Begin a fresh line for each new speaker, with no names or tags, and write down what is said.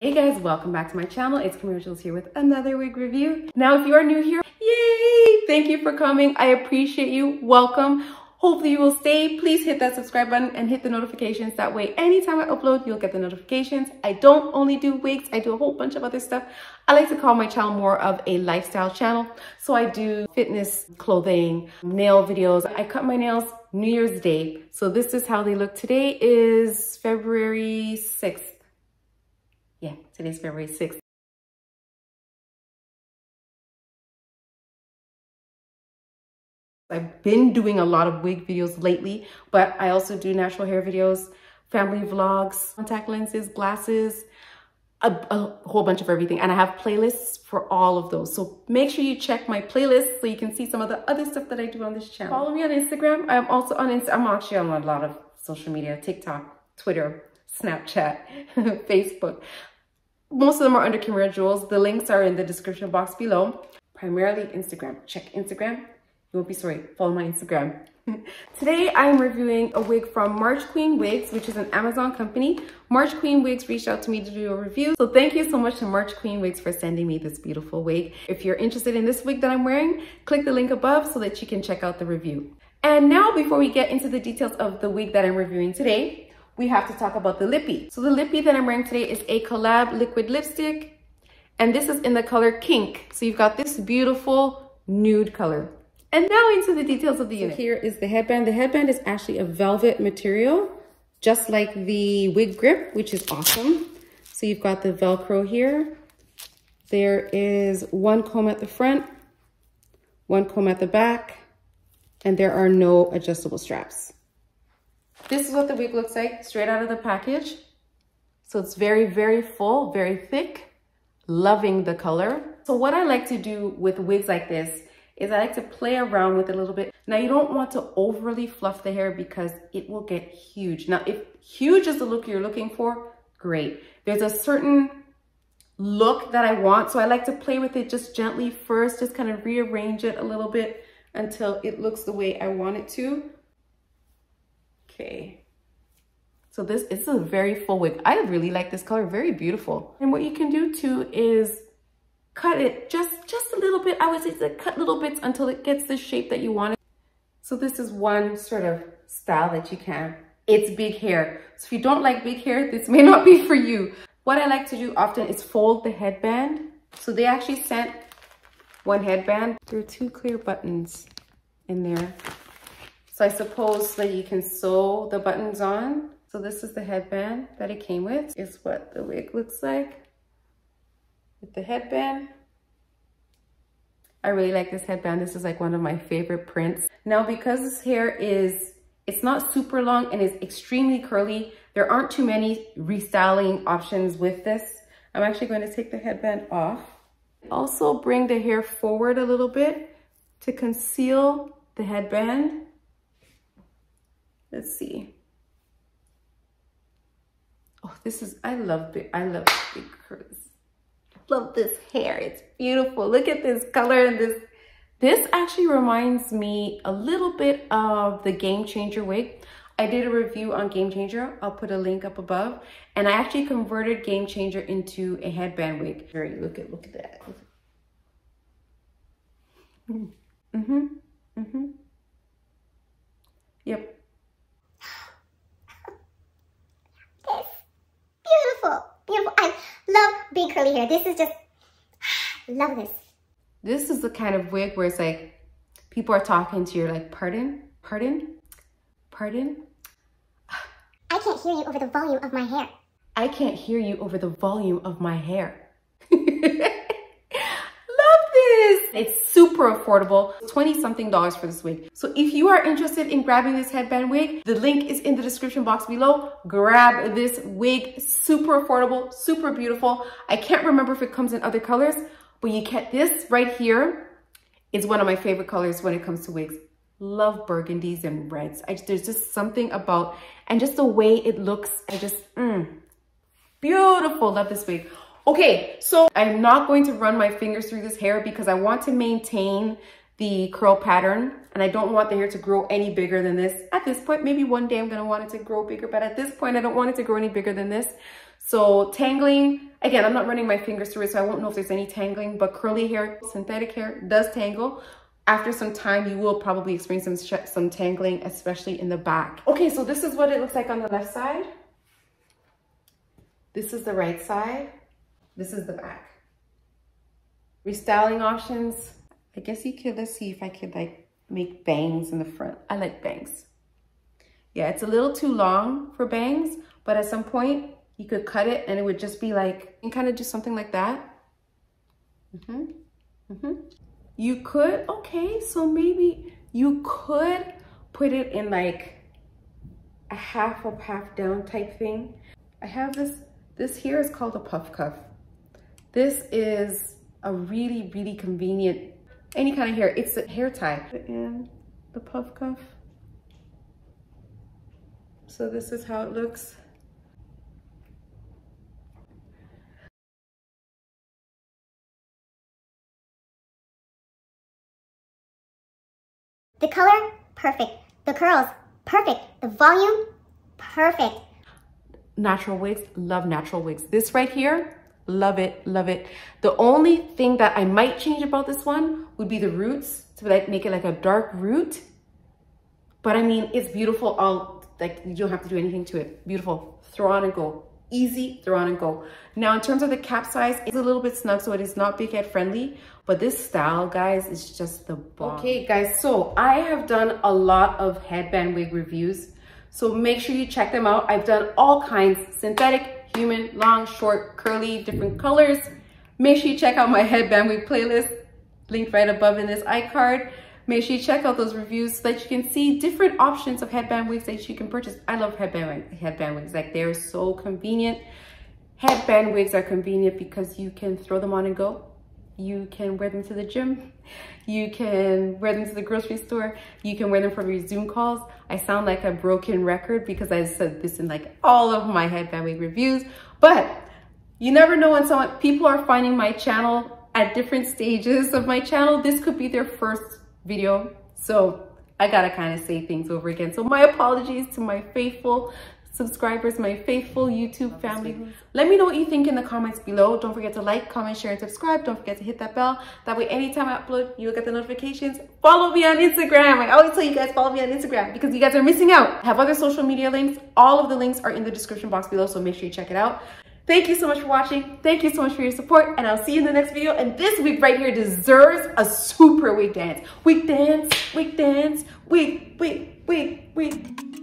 Hey guys, welcome back to my channel. It's Commercials here with another wig review. Now, if you are new here, yay! Thank you for coming. I appreciate you. Welcome. Hopefully you will stay. Please hit that subscribe button and hit the notifications. That way, anytime I upload, you'll get the notifications. I don't only do wigs. I do a whole bunch of other stuff. I like to call my channel more of a lifestyle channel. So I do fitness, clothing, nail videos. I cut my nails New Year's Day. So this is how they look. Today is February 6th. Yeah, today's February 6th. I've been doing a lot of wig videos lately, but I also do natural hair videos, family vlogs, contact lenses, glasses, a whole bunch of everything. And I have playlists for all of those. So make sure you check my playlist so you can see some of the other stuff that I do on this channel. Follow me on Instagram. I'm also on Instagram. I'm actually on a lot of social media, TikTok, Twitter, Snapchat, Facebook. Most of them are under Camera Jewels. The links are in the description box below. Primarily Instagram. Check Instagram. You won't be sorry. Follow my Instagram. Today I'm reviewing a wig from MarchQueen Wigs, which is an Amazon company. MarchQueen Wigs reached out to me to do a review. So thank you so much to MarchQueen Wigs for sending me this beautiful wig. If you're interested in this wig that I'm wearing, click the link above so that you can check out the review. And now, before we get into the details of the wig that I'm reviewing today, we have to talk about the lippy. So the lippy that I'm wearing today is a collab liquid lipstick. And this is in the color Kink. So you've got this beautiful nude color. And now into the details of the unit. So here is the headband. The headband is actually a velvet material, just like the wig grip, which is awesome. So you've got the Velcro here. There is one comb at the front, one comb at the back, and there are no adjustable straps. This is what the wig looks like straight out of the package. So it's very, very full, very thick. Loving the color. So what I like to do with wigs like this is I like to play around with it a little bit. Now, you don't want to overly fluff the hair because it will get huge. Now, if huge is the look you're looking for, great. There's a certain look that I want, so I like to play with it just gently first, just kind of rearrange it a little bit until it looks the way I want it to. Okay, so this is a very full wig. I really like this color, very beautiful. And what you can do too is cut it just a little bit. I would say to cut little bits until it gets the shape that you want it. So this is one sort of style that you can. It's big hair. So if you don't like big hair, this may not be for you. What I like to do often is fold the headband. So they actually sent one headband. There are two clear buttons in there. So I suppose that you can sew the buttons on. So this is the headband that it came with. Is what the wig looks like with the headband. I really like this headband. This is like one of my favorite prints. Now, because this hair it's not super long and is extremely curly, there aren't too many restyling options with this. I'm actually going to take the headband off. Also bring the hair forward a little bit to conceal the headband. Let's see. Oh, this is, I love big curls. Love this hair. It's beautiful. Look at this color and this. This actually reminds me a little bit of the Game Changer wig. I did a review on Game Changer. I'll put a link up above. And I actually converted Game Changer into a headband wig. Look at that. Yep.
Beautiful. I love big curly hair. This is just, love this.
This is the kind of wig where it's like, people are talking to you, like, pardon?
I can't hear you over the volume of my hair.
I can't hear you over the volume of my hair. Love this. It's super affordable, $20-something for this wig. So if you are interested in grabbing this headband wig, the link is in the description box below. Grab this wig, super affordable, super beautiful. I can't remember if it comes in other colors, but you get this right here. It's one of my favorite colors when it comes to wigs. Love burgundies and reds. There's just something about, and just the way it looks, beautiful. Love this wig. Okay, so I'm not going to run my fingers through this hair because I want to maintain the curl pattern and I don't want the hair to grow any bigger than this. At this point, maybe one day I'm gonna want it to grow bigger, but at this point, I don't want it to grow any bigger than this. So tangling, Again, I'm not running my fingers through it, so I won't know if there's any tangling, but curly hair, synthetic hair does tangle. After some time, you will probably experience some tangling, especially in the back. Okay, so this is what it looks like on the left side. This is the right side. This is the back. Restyling options. I guess you could, let's see if I could like make bangs in the front. I like bangs. Yeah, it's a little too long for bangs, but at some point you could cut it and it would just be like, you can kind of do something like that. You could, okay, so maybe you could put it in like a half up, half down type thing. I have this here is called a puff cuff. This is a really, really convenient, any kind of hair. It's a hair tie. And the puff cuff. So this is how it looks.
The color, perfect. The curls, perfect. The volume, perfect.
Natural wigs, love natural wigs. This right here, love it, love it. The only thing that I might change about this one would be the roots to like make it like a dark root. But I mean, it's beautiful. Like you don't have to do anything to it. Beautiful, throw on and go. Easy, throw on and go. Now in terms of the cap size, it's a little bit snug, so it is not big head friendly, but this style, guys, is just the bomb. Okay guys, so I have done a lot of headband wig reviews, so make sure you check them out. I've done all kinds, synthetic, human, long, short, curly, different colors. Make sure you check out my headband wig playlist, linked right above in this iCard. Make sure you check out those reviews so that you can see different options of headband wigs that you can purchase. I love headband wigs. Like, they're so convenient. Headband wigs are convenient because you can throw them on and go. You can wear them to the gym. You can wear them to the grocery store. You can wear them for your Zoom calls. I sound like a broken record because I said this in like all of my headband wig reviews, but you never know when people are finding my channel at different stages of my channel. This could be their first video, so I gotta kind of say things over again. So my apologies to my faithful subscribers, my faithful YouTube family. Let me know what you think in the comments below. Don't forget to like, comment, share, and subscribe. Don't forget to hit that bell. That way, anytime I upload, you'll get the notifications. Follow me on Instagram. I always tell you guys, follow me on Instagram because you guys are missing out. I have other social media links. All of the links are in the description box below, so make sure you check it out. Thank you so much for watching. Thank you so much for your support, and I'll see you in the next video. And this wig right here deserves a super wig dance. Wig dance, wig dance, wig, wig, wig, wig.